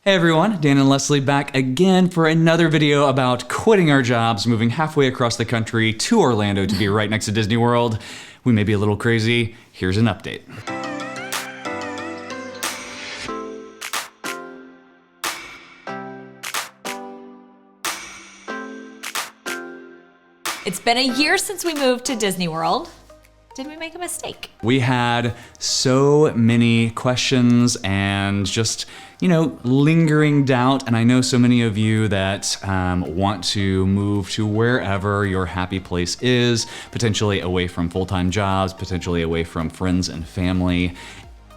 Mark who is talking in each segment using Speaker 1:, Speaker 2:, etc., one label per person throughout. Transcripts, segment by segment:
Speaker 1: Hey everyone, Dan and Leslie back again for another video about quitting our jobs, moving halfway across the country to Orlando to be right next to Disney World. We may be a little crazy. Here's an update.
Speaker 2: It's been a year since we moved to Disney World. Did we make a mistake?
Speaker 1: We had so many questions and just, lingering doubt. And I know so many of you that want to move to wherever your happy place is, potentially away from full-time jobs, potentially away from friends and family,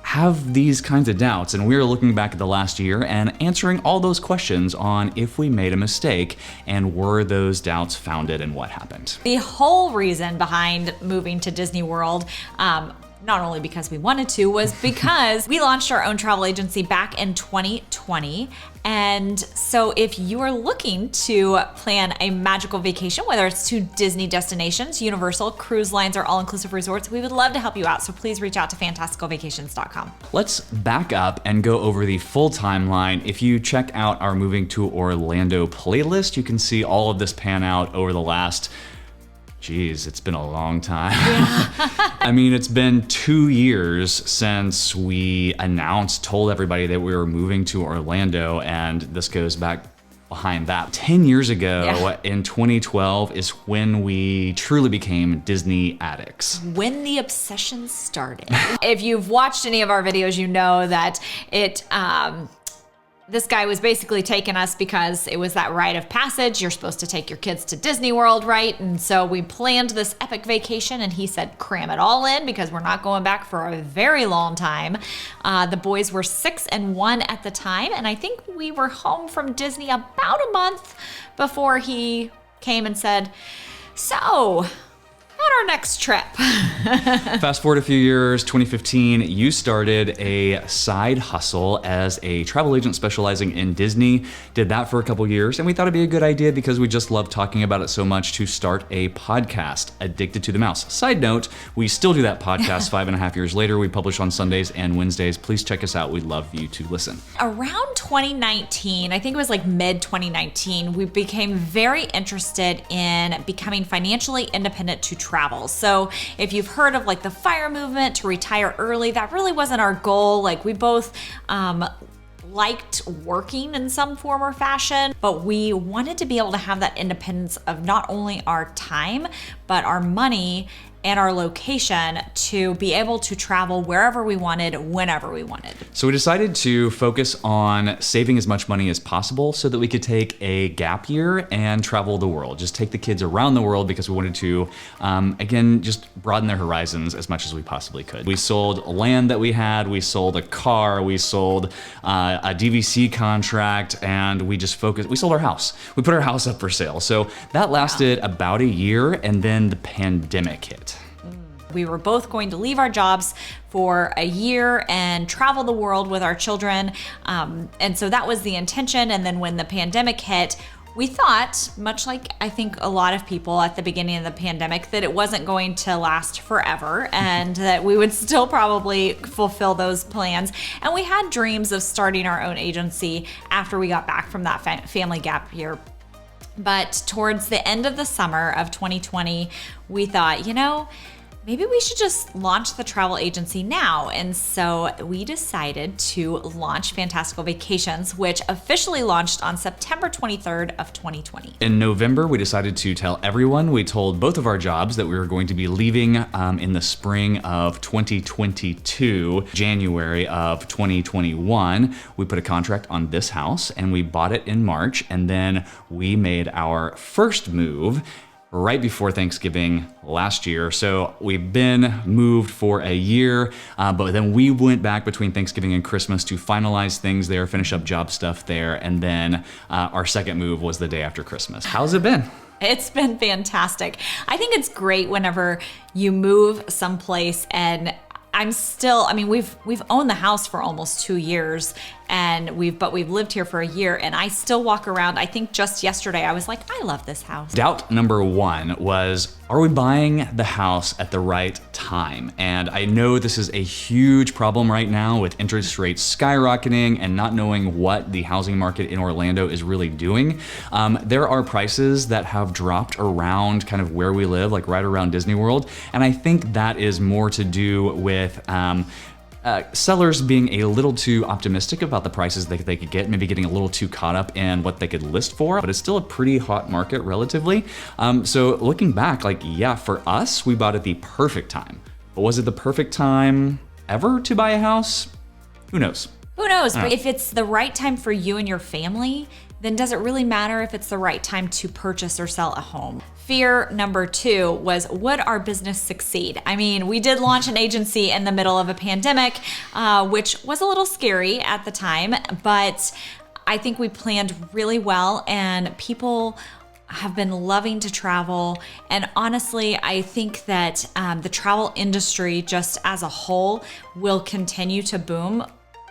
Speaker 1: have these kinds of doubts. And we're looking back at the last year and answering all those questions on if we made a mistake and were those doubts founded and what happened.
Speaker 2: The whole reason behind moving to Disney World, not only because we wanted to, was because we launched our own travel agency back in 2020. And so if you are looking to plan a magical vacation, whether it's to Disney destinations, Universal, cruise lines, or all-inclusive resorts, we would love to help you out. So please reach out to fantasticalvacations.com.
Speaker 1: Let's back up and go over the full timeline. If you check out our Moving to Orlando playlist, you can see all of this pan out over the last, it's been a long time. Yeah. I mean, it's been 2 years since we told everybody that we were moving to Orlando, and this goes back behind that. 10 years ago, in 2012, is when we truly became Disney addicts.
Speaker 2: When the obsession started. If you've watched any of our videos, you know that this guy was basically taking us because it was that rite of passage. You're supposed to take your kids to Disney World, right? And so we planned this epic vacation, and he said, cram it all in because we're not going back for a very long time. The boys were 6 and 1 at the time, and I think we were home from Disney about a month before he came and said, so, our next trip.
Speaker 1: Fast forward a few years, 2015, you started a side hustle as a travel agent specializing in Disney. Did that for a couple years, and we thought it'd be a good idea because we just love talking about it so much to start a podcast, Addicted to the Mouse. Side note, we still do that podcast 5.5 years later. We publish on Sundays and Wednesdays. Please check us out. We'd love you to listen.
Speaker 2: Around 2019, I think it was like mid 2019, we became very interested in becoming financially independent to travel. So if you've heard of like the FIRE movement to retire early, that really wasn't our goal. Like we both liked working in some form or fashion, but we wanted to be able to have that independence of not only our time, but our money and our location to be able to travel wherever we wanted, whenever we wanted.
Speaker 1: So we decided to focus on saving as much money as possible so that we could take a gap year and travel the world. Just take the kids around the world because we wanted to, again, just broaden their horizons as much as we possibly could. We sold land that we had, we sold a car, we sold a DVC contract, and we sold our house. We put our house up for sale. So that lasted about a year, and then the pandemic hit.
Speaker 2: We were both going to leave our jobs for a year and travel the world with our children. And so that was the intention. And then when the pandemic hit, we thought, much like I think a lot of people at the beginning of the pandemic, that it wasn't going to last forever and that we would still probably fulfill those plans. And we had dreams of starting our own agency after we got back from that family gap year. But towards the end of the summer of 2020, we thought, maybe we should just launch the travel agency now. And so we decided to launch Fantastical Vacations, which officially launched on September 23rd of 2020.
Speaker 1: In November, we decided to tell everyone. We told both of our jobs that we were going to be leaving in the spring of 2022, January of 2021. We put a contract on this house and we bought it in March. And then we made our first move right before Thanksgiving last year. So we've been moved for a year, but then we went back between Thanksgiving and Christmas to finalize things there, finish up job stuff there, and then our second move was the day after Christmas. How's it been?
Speaker 2: It's been fantastic. I think it's great whenever you move someplace and we've owned the house for almost 2 years, But we've lived here for a year, and I still walk around. I think just yesterday I was like, I love this house.
Speaker 1: Doubt number one was, are we buying the house at the right time? And I know this is a huge problem right now with interest rates skyrocketing and not knowing what the housing market in Orlando is really doing. There are prices that have dropped around kind of where we live, like right around Disney World. And I think that is more to do with sellers being a little too optimistic about the prices that they could get, maybe getting a little too caught up in what they could list for, but it's still a pretty hot market relatively. So looking back, like, yeah, for us, we bought at the perfect time. But was it the perfect time ever to buy a house? Who knows?
Speaker 2: Who knows? But if it's the right time for you and your family, then does it really matter if it's the right time to purchase or sell a home? Fear number two was, would our business succeed? I mean, we did launch an agency in the middle of a pandemic, which was a little scary at the time, but I think we planned really well, and people have been loving to travel. And honestly, I think that the travel industry just as a whole will continue to boom.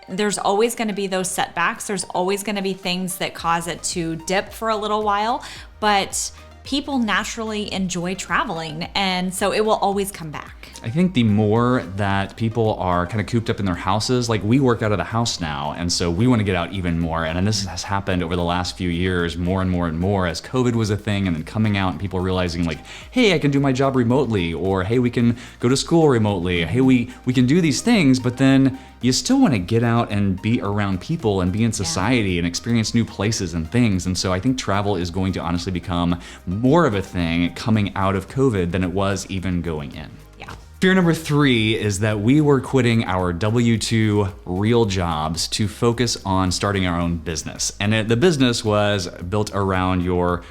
Speaker 2: There's always going to be those setbacks. There's always going to be things that cause it to dip for a little while, but people naturally enjoy traveling, and so it will always come back.
Speaker 1: I think the more that people are kind of cooped up in their houses, like we work out of the house now, and so we want to get out even more. And this has happened over the last few years more and more and more as COVID was a thing, and then coming out and people realizing like, hey, I can do my job remotely, or hey, we can go to school remotely, hey, we can do these things, but then you still want to get out and be around people and be in society and experience new places and things. And so I think travel is going to honestly become more of a thing coming out of COVID than it was even going in.
Speaker 2: Yeah.
Speaker 1: Fear number three is that we were quitting our W-2 real jobs to focus on starting our own business. And the business was built around your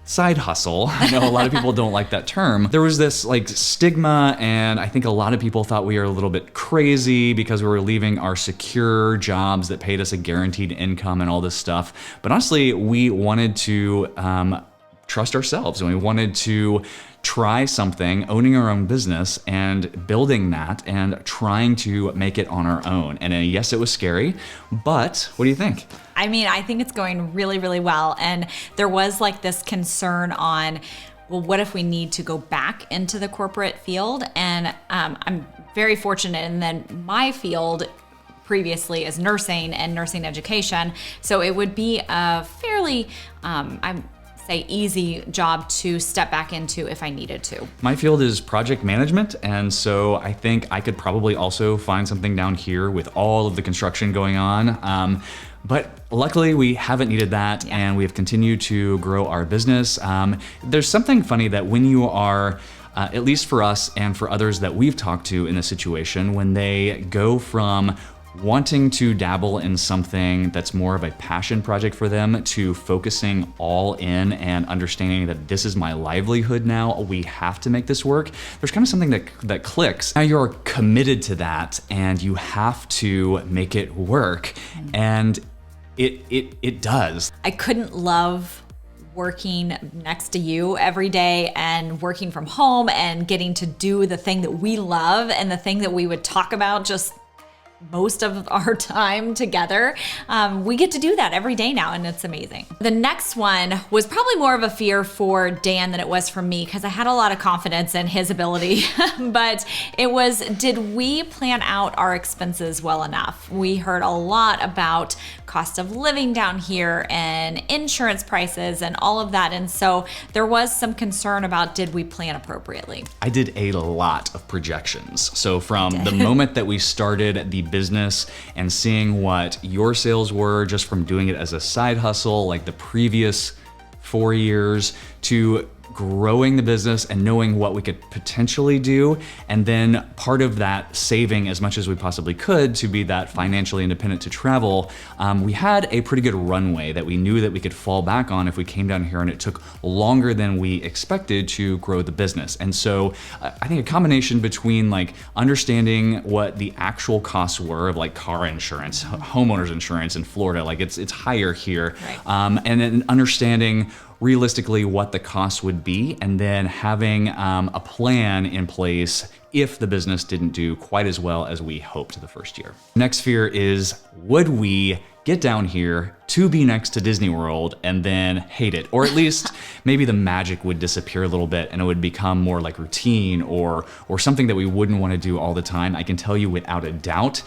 Speaker 1: side hustle. I know a lot of people don't like that term. There was this like stigma, and I think a lot of people thought we were a little bit crazy because we were leaving our secure jobs that paid us a guaranteed income and all this stuff. But honestly, we wanted to trust ourselves, and we wanted to try something, owning our own business and building that and trying to make it on our own. And yes, it was scary, but what do you think?
Speaker 2: I mean, I think it's going really, really well. And there was like this concern on, well, what if we need to go back into the corporate field? And I'm very fortunate in that my field previously is nursing and nursing education. So it would be a fairly, easy job to step back into if I needed to.
Speaker 1: My field is project management, and so I think I could probably also find something down here with all of the construction going on. But luckily we haven't needed that, and we have continued to grow our business. There's something funny that when you are at least for us and for others that we've talked to in this situation, when they go from wanting to dabble in something that's more of a passion project for them to focusing all in and understanding that this is my livelihood now, we have to make this work, there's kind of something that clicks. Now you're committed to that and you have to make it work, and it does.
Speaker 2: I couldn't love working next to you every day and working from home and getting to do the thing that we love and the thing that we would talk about just most of our time together. We get to do that every day now, and it's amazing. The next one was probably more of a fear for Dan than it was for me, because I had a lot of confidence in his ability, but it was, did we plan out our expenses well enough? We heard a lot about cost of living down here and insurance prices and all of that, and so there was some concern about, did we plan appropriately?
Speaker 1: I did a lot of projections. So from the moment that we started the business and seeing what your sales were just from doing it as a side hustle, like the previous 4 years, to growing the business and knowing what we could potentially do, and then part of that saving as much as we possibly could to be that financially independent to travel, we had a pretty good runway that we knew that we could fall back on if we came down here and it took longer than we expected to grow the business. And so I think a combination between like understanding what the actual costs were of like car insurance, homeowners insurance in Florida, like it's higher here,
Speaker 2: right.
Speaker 1: And then understanding realistically what the cost would be, and then having a plan in place if the business didn't do quite as well as we hoped the first year. Next fear is, would we get down here to be next to Disney World and then hate it? Or at least maybe the magic would disappear a little bit and it would become more like routine or something that we wouldn't want to do all the time. I can tell you without a doubt,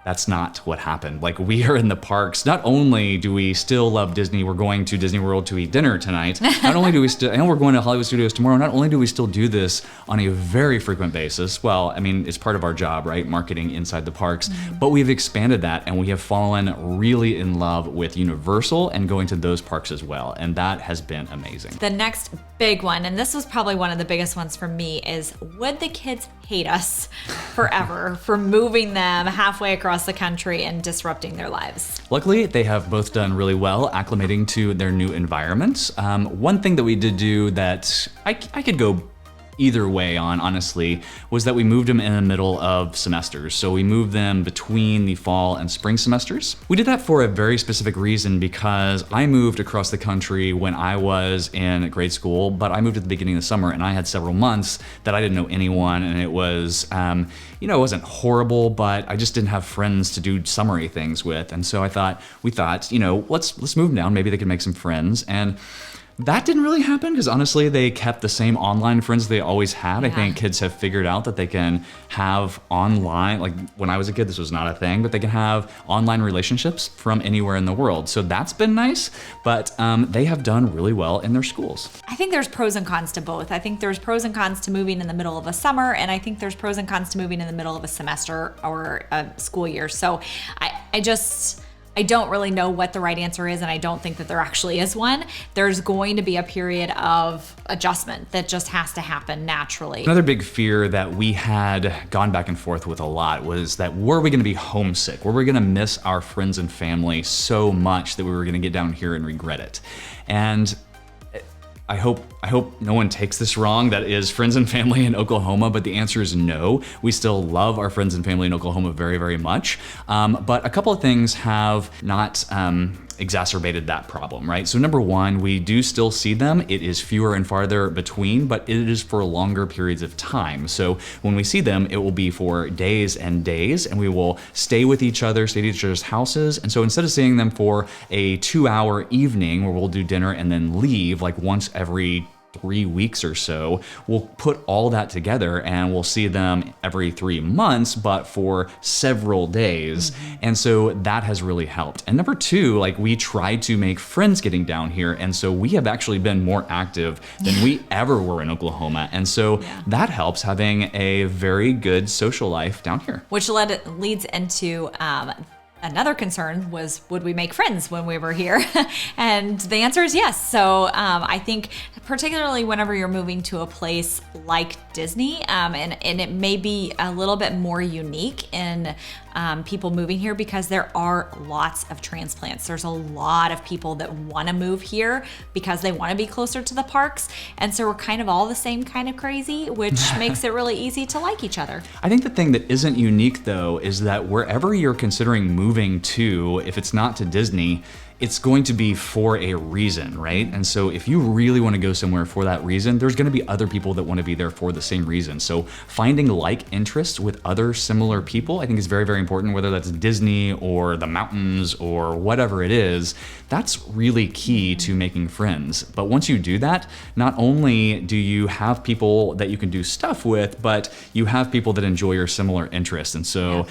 Speaker 1: that's not what happened. Like, we are in the parks. Not only do we still love Disney, we're going to Disney World to eat dinner tonight. Not only do we still, and we're going to Hollywood Studios tomorrow, not only do we still do this on a very frequent basis, well, I mean, it's part of our job, right? Marketing inside the parks, but we've expanded that and we have fallen really in love with Universal and going to those parks as well. And that has been amazing.
Speaker 2: The next big one, and this was probably one of the biggest ones for me, is would the kids hate us forever for moving them halfway across the country and disrupting their lives?
Speaker 1: Luckily, they have both done really well acclimating to their new environments. One thing that we did do that I could go either way on, honestly, was that we moved them in the middle of semesters. So we moved them between the fall and spring semesters. We did that for a very specific reason, because I moved across the country when I was in grade school, but I moved at the beginning of the summer and I had several months that I didn't know anyone, and it was, it wasn't horrible, but I just didn't have friends to do summery things with. And so we thought, let's move them down. Maybe they could make some friends. And that didn't really happen, because honestly, they kept the same online friends they always had. Yeah. I think kids have figured out that they can have online, like when I was a kid, this was not a thing, but they can have online relationships from anywhere in the world. So that's been nice, but they have done really well in their schools.
Speaker 2: I think there's pros and cons to both. I think there's pros and cons to moving in the middle of a summer, and I think there's pros and cons to moving in the middle of a semester or a school year. So I don't really know what the right answer is, and I don't think that there actually is one. There's going to be a period of adjustment that just has to happen naturally.
Speaker 1: Another big fear that we had gone back and forth with a lot was that were we gonna be homesick? Were we gonna miss our friends and family so much that we were gonna get down here and regret it? And I hope no one takes this wrong, that is friends and family in Oklahoma, but the answer is no. We still love our friends and family in Oklahoma very, very much. But a couple of things have not exacerbated that problem, right? So number one, we do still see them. It is fewer and farther between, but it is for longer periods of time. So when we see them, it will be for days and days, and we will stay with each other, stay at each other's houses. And so instead of seeing them for a 2-hour evening where we'll do dinner and then leave like once every 3 weeks or so, we'll put all that together and we'll see them every 3 months, but for several days. And so that has really helped. And number two, like, we try to make friends getting down here. And so we have actually been more active than we ever were in Oklahoma. And so that helps, having a very good social life down here.
Speaker 2: Which leads into another concern was, would we make friends when we were here? And the answer is yes. So I think particularly whenever you're moving to a place like Disney, and it may be a little bit more unique in people moving here because there are lots of transplants. There's a lot of people that want to move here because they want to be closer to the parks. And so we're kind of all the same kind of crazy, which makes it really easy to like each other.
Speaker 1: I think the thing that isn't unique, though, is that wherever you're considering moving to, if it's not to Disney, it's going to be for a reason, right? And so if you really want to go somewhere for that reason, there's going to be other people that want to be there for the same reason. So finding like interests with other similar people, I think is very, very important, whether that's Disney or the mountains or whatever it is. That's really key to making friends. But once you do that, not only do you have people that you can do stuff with, but you have people that enjoy your similar interests. And so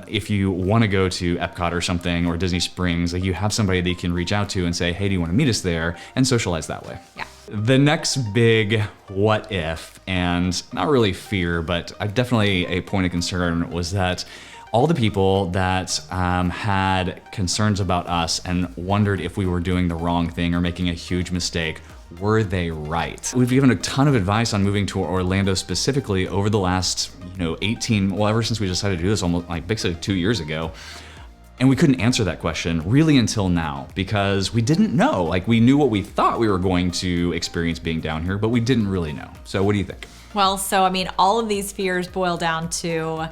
Speaker 1: if you want to go to Epcot or something, or Disney Springs, like, you have somebody that you can reach out to and say, hey, do you want to meet us there? And socialize that way.
Speaker 2: Yeah.
Speaker 1: The next big what if, and not really fear, but definitely a point of concern, was that all the people that had concerns about us and wondered if we were doing the wrong thing or making a huge mistake, were they right? We've given a ton of advice on moving to Orlando specifically over the last, ever since we decided to do this, almost like basically 2 years ago. And we couldn't answer that question really until now, because we didn't know. Like, we knew what we thought we were going to experience being down here, but we didn't really know. So what do you think?
Speaker 2: Well, so I mean, all of these fears boil down to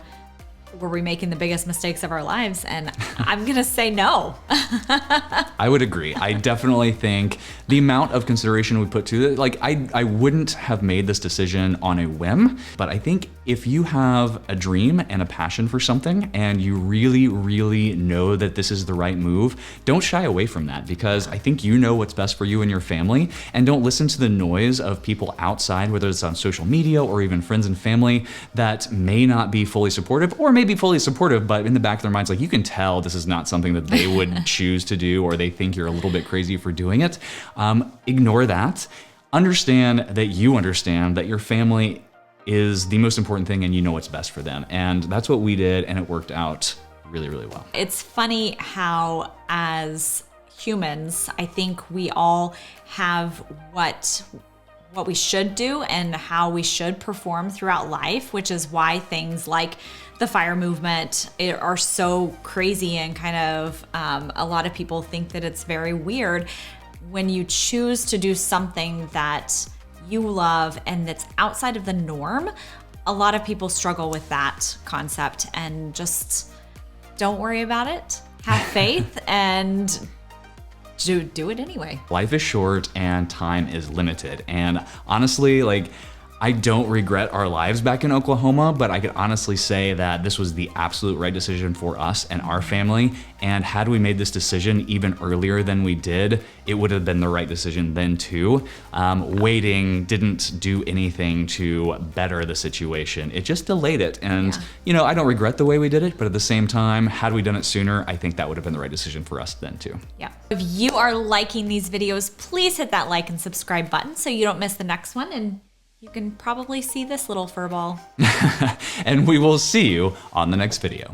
Speaker 2: were we making the biggest mistakes of our lives? And I'm gonna say no.
Speaker 1: I would agree. I definitely think the amount of consideration we put to it, like I wouldn't have made this decision on a whim, but I think if you have a dream and a passion for something and you really, really know that this is the right move, don't shy away from that, because I think you know what's best for you and your family, and don't listen to the noise of people outside, whether it's on social media or even friends and family that may not be fully supportive, or may be fully supportive, but in the back of their minds, like, you can tell this is not something that they would choose to do, or they think you're a little bit crazy for doing it. Ignore that. Understand that you understand that your family is the most important thing and you know what's best for them. And that's what we did, and it worked out really, really well.
Speaker 2: It's funny how, as humans, I think we all have what we should do and how we should perform throughout life, which is why things like the FIRE movement are so crazy, and kind of a lot of people think that it's very weird when you choose to do something that you love and that's outside of the norm. A lot of people struggle with that concept, and just don't worry about it. Have faith and do it anyway.
Speaker 1: Life is short and time is limited. And honestly, like, I don't regret our lives back in Oklahoma, but I could honestly say that this was the absolute right decision for us and our family. And had we made this decision even earlier than we did, it would have been the right decision then too. Waiting didn't do anything to better the situation. It just delayed it. And you know, I don't regret the way we did it, but at the same time, had we done it sooner, I think that would have been the right decision for us then too.
Speaker 2: Yeah. If you are liking these videos, please hit that like and subscribe button so you don't miss the next one. And you can probably see this little furball.
Speaker 1: And we will see you on the next video.